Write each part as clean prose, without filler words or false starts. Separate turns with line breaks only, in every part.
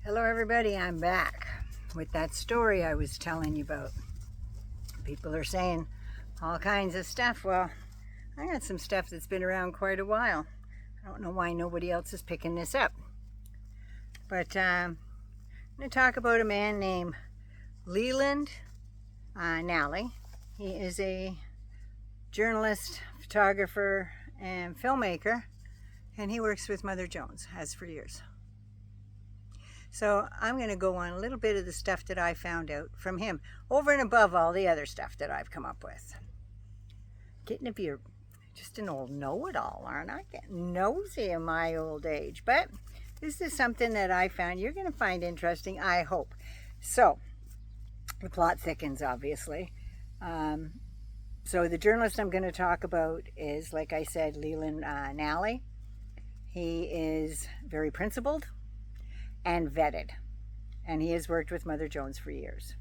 Hello everybody, I'm back with that story I was telling you about. People are saying all kinds of stuff. Well, I got some stuff that's been around quite a while. I don't know why nobody else is picking this up. But I'm going to talk about a man named Leland Nally. He is a journalist, photographer, and filmmaker, and he works with Mother Jones, has for years. So I'm going to go on a little bit of the stuff that I found out from him, over and above all the other stuff that I've come up with. Getting to be just an old know-it-all, aren't I? Getting nosy in my old age. But this is something that I found you're going to find interesting, I hope. So, the plot thickens, obviously. So the journalist I'm going to talk about is, like I said, Leland Nally. He is very principled and vetted, and he has worked with Mother Jones for years.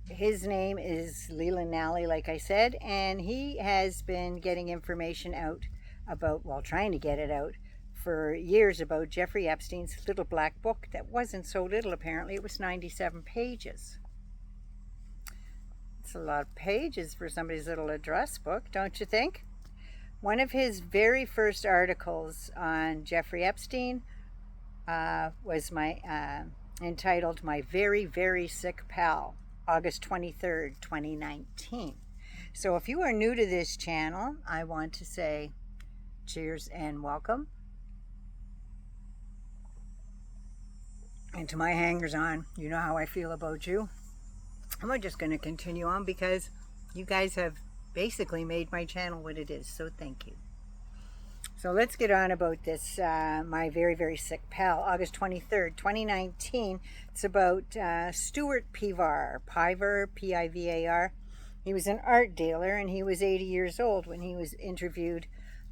His name is Leland Nally, like I said, and he has been getting information out about, well, trying to get it out for years, about Jeffrey Epstein's little black book that wasn't so little, apparently. It was 97 pages. It's a lot of pages for somebody's little address book, don't you think? One of his very first articles on Jeffrey Epstein was entitled "My Very, Very Sick Pal," August 23rd, 2019. So if you are new to this channel, I want to say cheers and welcome. And to my hangers-on, you know how I feel about you. I'm just going to continue on because you guys have basically made my channel what it is, so thank you. So let's get on about this My Very, Very Sick Pal, August 23rd, 2019. It's about Stuart Pivar, P-I-V-A-R. He was an art dealer, and he was 80 years old when he was interviewed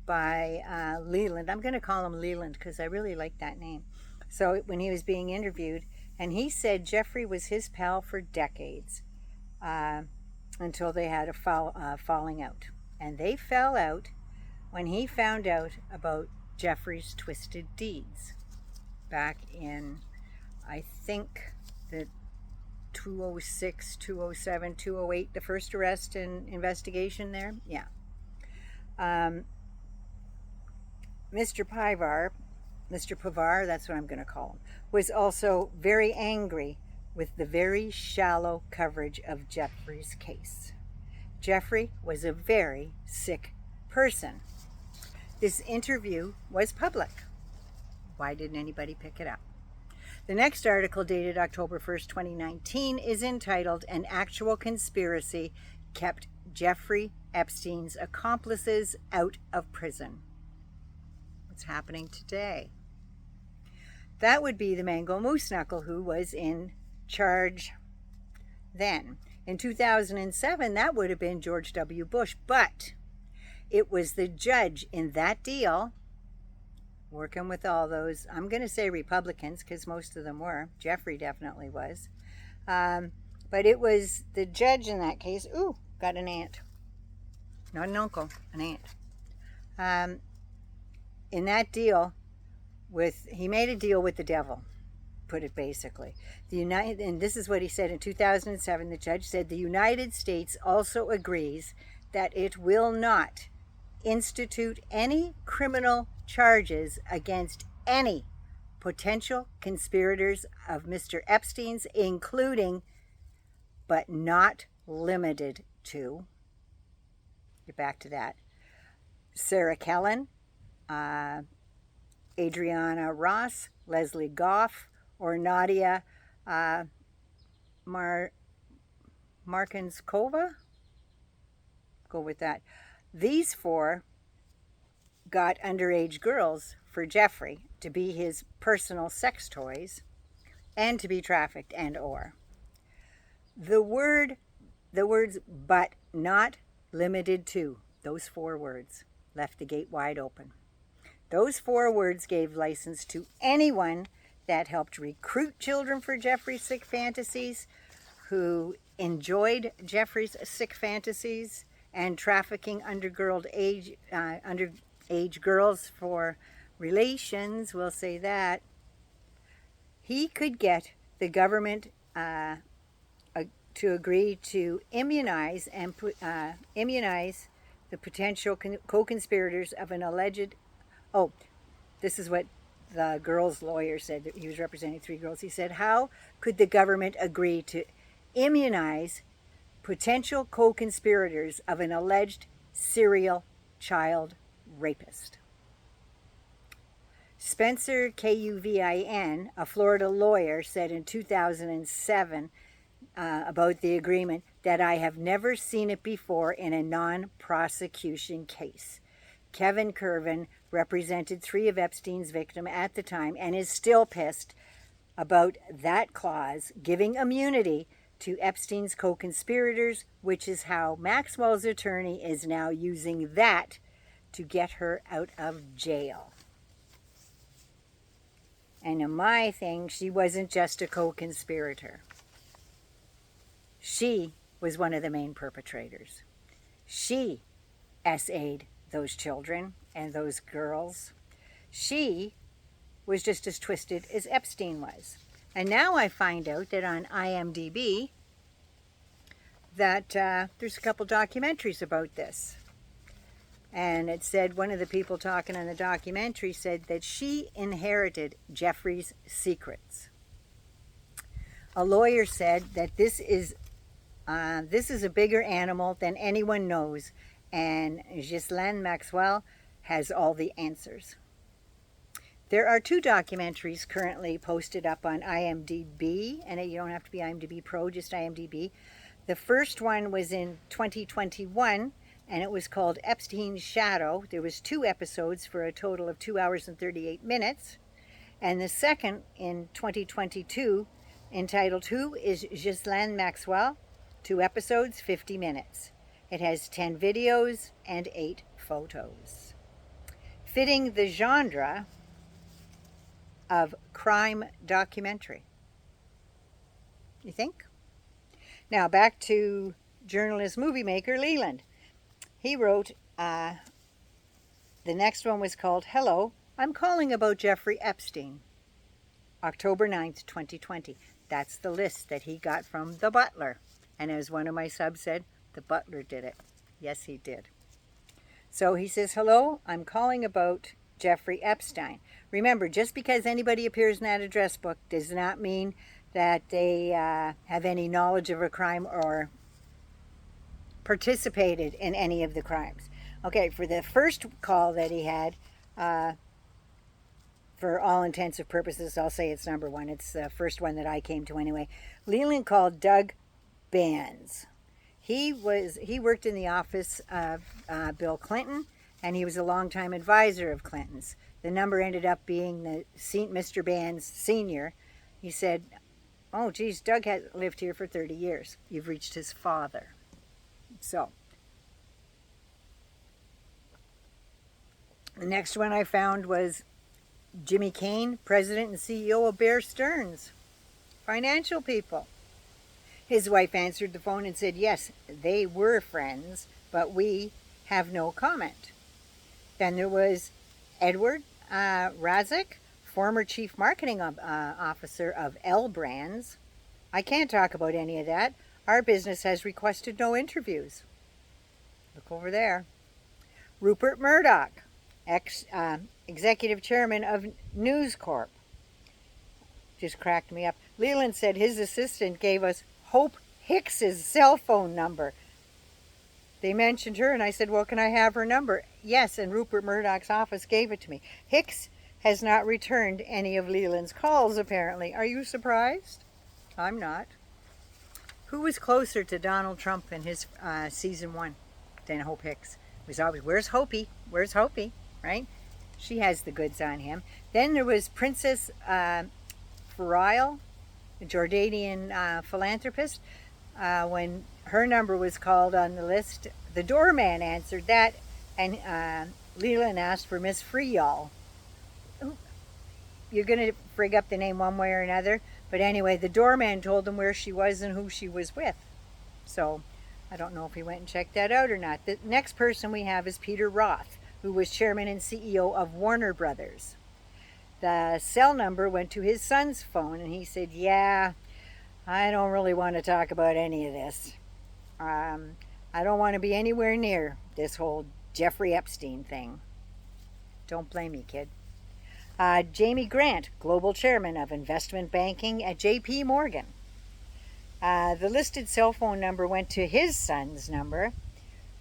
by Leland. I'm going to call him Leland because I really like that name. So when he was being interviewed, and he said Jeffrey was his pal for decades, until they had a falling out. And they fell out when he found out about Jeffrey's twisted deeds back in, I think, the 206, 207, 208, the first arrest and investigation there. Yeah. Mr. Pivar, that's what I'm going to call him, was also very angry with the very shallow coverage of Jeffrey's case. Jeffrey was a very sick person. This interview was public. Why didn't anybody pick it up? The next article, dated October 1st, 2019, is entitled "An Actual Conspiracy Kept Jeffrey Epstein's Accomplices Out of Prison." What's happening today? That would be the Mango Moose Knuckle who was in charge then. In 2007, that would have been George W. Bush, but it was the judge in that deal, working with all those, I'm going to say Republicans, because most of them were. Jeffrey definitely was. But it was the judge in that case. Ooh, got an aunt. Not an uncle, an aunt. In that deal, he made a deal with the devil, put it basically. And this is what he said in 2007. The judge said the United States also agrees that it will not institute any criminal charges against any potential conspirators of Mr. Epstein's, including but not limited to, get back to that, Sarah Kellen, Adriana Ross, Leslie Goff, or Nadia Markinskova. Go with that. These four got underage girls for Jeffrey to be his personal sex toys and to be trafficked and or. The words "but not limited to," those 4 words, left the gate wide open. Those 4 words gave license to anyone that helped recruit children for Jeffrey's sick fantasies, who enjoyed Jeffrey's sick fantasies, and trafficking underage girls for relations, we'll say that, he could get the government to agree to immunize the potential co-conspirators of an alleged. Oh, this is what the girl's lawyer said. That he was representing 3 girls. He said, "How could the government agree to immunize potential co-conspirators of an alleged serial child rapist?" Spencer Kuvin, a Florida lawyer, said in 2007 about the agreement that "I have never seen it before in a non-prosecution case." Kevin Curvin represented 3 of Epstein's victims at the time and is still pissed about that clause giving immunity to Epstein's co-conspirators, which is how Maxwell's attorney is now using that to get her out of jail. And in my thing, she wasn't just a co-conspirator. She was one of the main perpetrators. She SA'd those children and those girls. She was just as twisted as Epstein was. And now I find out that on IMDB that there's a couple documentaries about this. And it said, one of the people talking on the documentary said that she inherited Jeffrey's secrets. A lawyer said that this is a bigger animal than anyone knows, and Ghislane Maxwell has all the answers. There are 2 documentaries currently posted up on IMDB, and you don't have to be IMDB Pro, just IMDB. The first one was in 2021, and it was called Epstein's Shadow. There was 2 episodes for a total of 2 hours and 38 minutes. And the second in 2022, entitled Who is Ghislane Maxwell? 2 episodes, 50 minutes. It has 10 videos and 8 photos. Fitting the genre of crime documentary. You think? Now back to journalist movie maker Leland. He wrote, the next one was called Hello, I'm calling about Jeffrey Epstein. October 9th, 2020. That's the list that he got from the butler. And as one of my subs said, the butler did it. Yes, he did. So he says, hello, I'm calling about Jeffrey Epstein. Remember, just because anybody appears in that address book does not mean that they have any knowledge of a crime or participated in any of the crimes. Okay, for the first call that he had, for all intents and purposes, I'll say it's number 1. It's the first one that I came to anyway. Leland called Doug Bands. He worked in the office of Bill Clinton, and he was a longtime advisor of Clinton's. The number ended up being the Mr. Bands Sr. He said, oh, geez, Doug had lived here for 30 years. You've reached his father. So, the next one I found was Jimmy Kane, president and CEO of Bear Stearns. Financial people. His wife answered the phone and said, yes, they were friends, but we have no comment. Then there was Edward Razik, former chief marketing officer of L Brands. I can't talk about any of that. Our business has requested no interviews. Look over there. Rupert Murdoch, executive chairman of News Corp. Just cracked me up. Leland said his assistant gave us Hope Hicks's cell phone number. They mentioned her, and I said, well, can I have her number? Yes, and Rupert Murdoch's office gave it to me. Hicks has not returned any of Leland's calls, apparently. Are you surprised? I'm not. Who was closer to Donald Trump in his season 1 than Hope Hicks? It was always, where's Hopi? Where's Hopi? Right? She has the goods on him. Then there was Princess Farile, a Jordanian philanthropist. When her number was called on the list, the doorman answered that, and Leland asked for Miss Freeyall. You're going to frig up the name one way or another, but anyway, the doorman told him where she was and who she was with. So I don't know if he went and checked that out or not. The next person we have is Peter Roth, who was chairman and CEO of Warner Brothers. The cell number went to his son's phone, and he said, yeah, I don't really want to talk about any of this. I don't want to be anywhere near this whole Jeffrey Epstein thing. Don't blame me, kid. Jamie Grant, global chairman of investment banking at JP Morgan. The listed cell phone number went to his son's number,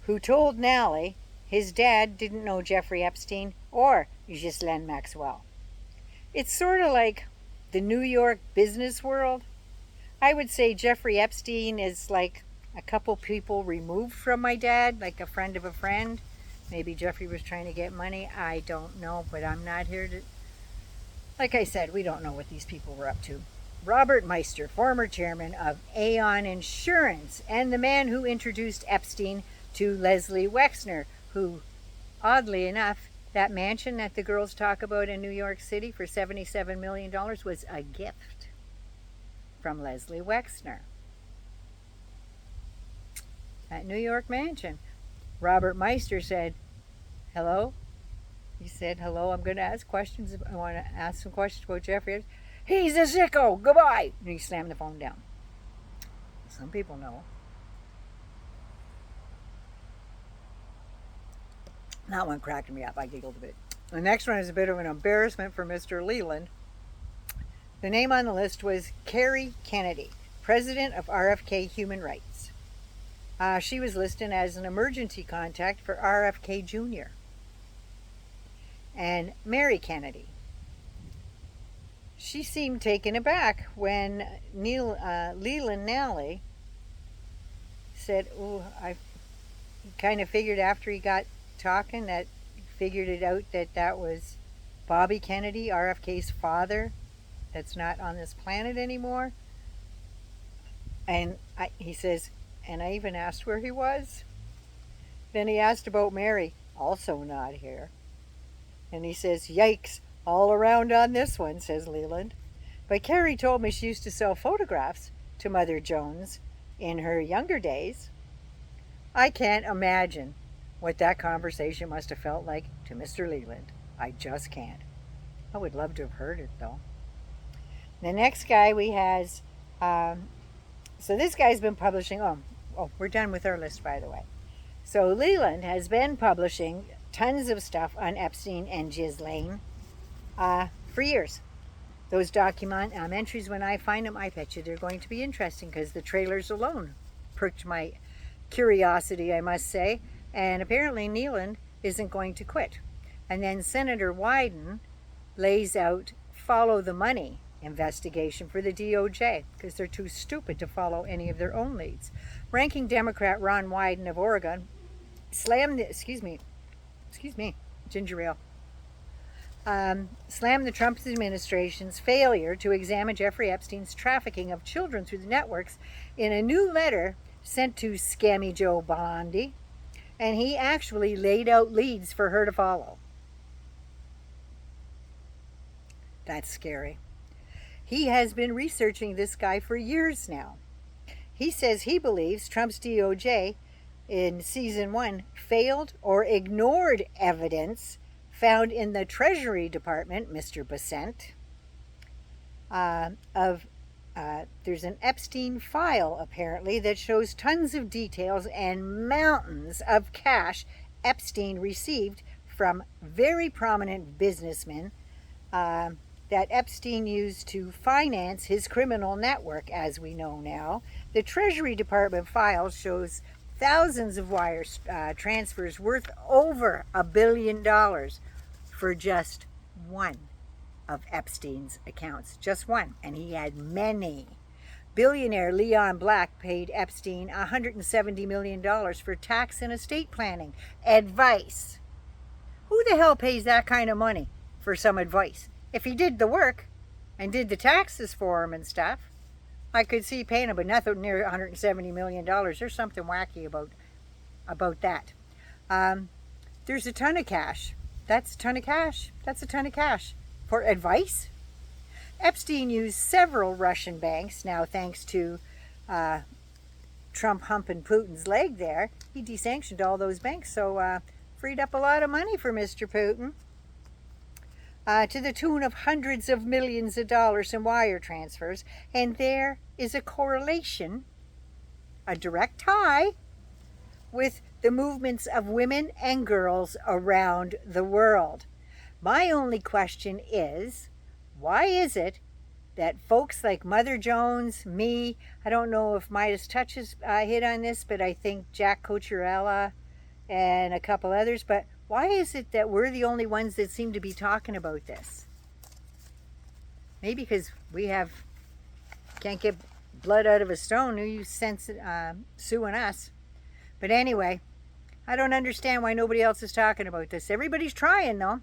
who told Nally his dad didn't know Jeffrey Epstein or Ghislane Maxwell. It's sort of like the New York business world. I would say Jeffrey Epstein is like a couple people removed from my dad, like a friend of a friend. Maybe Jeffrey was trying to get money. I don't know, but I'm not here to... Like I said, we don't know what these people were up to. Robert Meister, former chairman of Aon Insurance, and the man who introduced Epstein to Leslie Wexner, who, oddly enough, that mansion that the girls talk about in New York City for $77 million was a gift from Leslie Wexner. That New York mansion. Robert Meister said, hello? He said, hello, I'm going to ask questions. I want to ask some questions about Jeffrey. He's a sicko. Goodbye. And he slammed the phone down. Some people know. That one cracked me up. I giggled a bit. The next one is a bit of an embarrassment for Mr. Leland. The name on the list was Carrie Kennedy, president of RFK Human Rights. She was listed as an emergency contact for RFK Jr. And Mary Kennedy. She seemed taken aback when Leland Nally said, oh, I kind of figured after he got talking that figured it out that was Bobby Kennedy, RFK's father, that's not on this planet anymore. And he says, and I even asked where he was. Then he asked about Mary, also not here. And he says, yikes, all around on this one, says Leland. But Carrie told me she used to sell photographs to Mother Jones in her younger days. I can't imagine what that conversation must have felt like to Mr. Leland. I just can't. I would love to have heard it, though. The next guy we has, so this guy's been publishing, we're done with our list, by the way. So Leland has been publishing tons of stuff on Epstein and Ghislane for years. Those documentaries, when I find them, I bet you they're going to be interesting because the trailers alone perked my curiosity, I must say. And apparently Leland isn't going to quit. And then Senator Wyden lays out follow the money investigation for the DOJ because they're too stupid to follow any of their own leads. Ranking Democrat Ron Wyden of Oregon slammed ginger ale. Slammed the Trump administration's failure to examine Jeffrey Epstein's trafficking of children through the networks in a new letter sent to Scammy Joe Bondi, and he actually laid out leads for her to follow. That's scary. He has been researching this guy for years now. He says he believes Trump's DOJ in season 1 failed or ignored evidence found in the Treasury Department, Mr. Besant, there's an Epstein file apparently that shows tons of details and mountains of cash Epstein received from very prominent businessmen that Epstein used to finance his criminal network, as we know now. The Treasury Department file shows thousands of wire transfers worth over $1 billion for just one of Epstein's accounts. Just one. And he had many. Billionaire Leon Black paid Epstein $170 million for tax and estate planning advice. Who the hell pays that kind of money for some advice? If he did the work and did the taxes for him and stuff, I could see paying him, but nothing near $170 million. There's something wacky about that. There's a ton of cash. That's a ton of cash. That's a ton of cash. For advice? Epstein used several Russian banks. Now, thanks to Trump humping Putin's leg there, he desanctioned all those banks. So freed up a lot of money for Mr. Putin. to the tune of hundreds of millions of dollars in wire transfers. And there is a correlation, a direct tie, with the movements of women and girls around the world. My only question is, why is it that folks like Mother Jones, me, I don't know if Midas Touches hit on this, but I think Jack Cocherella and a couple others, but why is it that we're the only ones that seem to be talking about this? Maybe because we can't get blood out of a stone. Who you sense suing us? But anyway, I don't understand why nobody else is talking about this. Everybody's trying, though.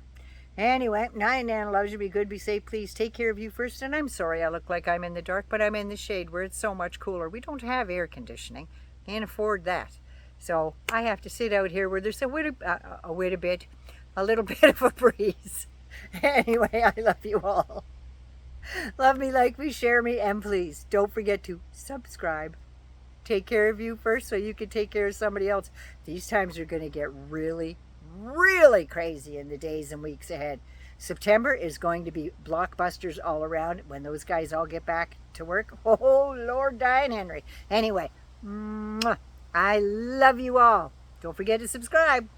Anyway, Nana loves you. Be good, be safe. Please take care of you first. And I'm sorry I look like I'm in the dark, but I'm in the shade where it's so much cooler. We don't have air conditioning. Can't afford that. So I have to sit out here where there's a little bit of a breeze. Anyway, I love you all. Love me, like me, share me, and please don't forget to subscribe. Take care of you first so you can take care of somebody else. These times are going to get really, really crazy in the days and weeks ahead. September is going to be blockbusters all around when those guys all get back to work. Oh, Lord, Diane Henry. Anyway, I love you all. Don't forget to subscribe.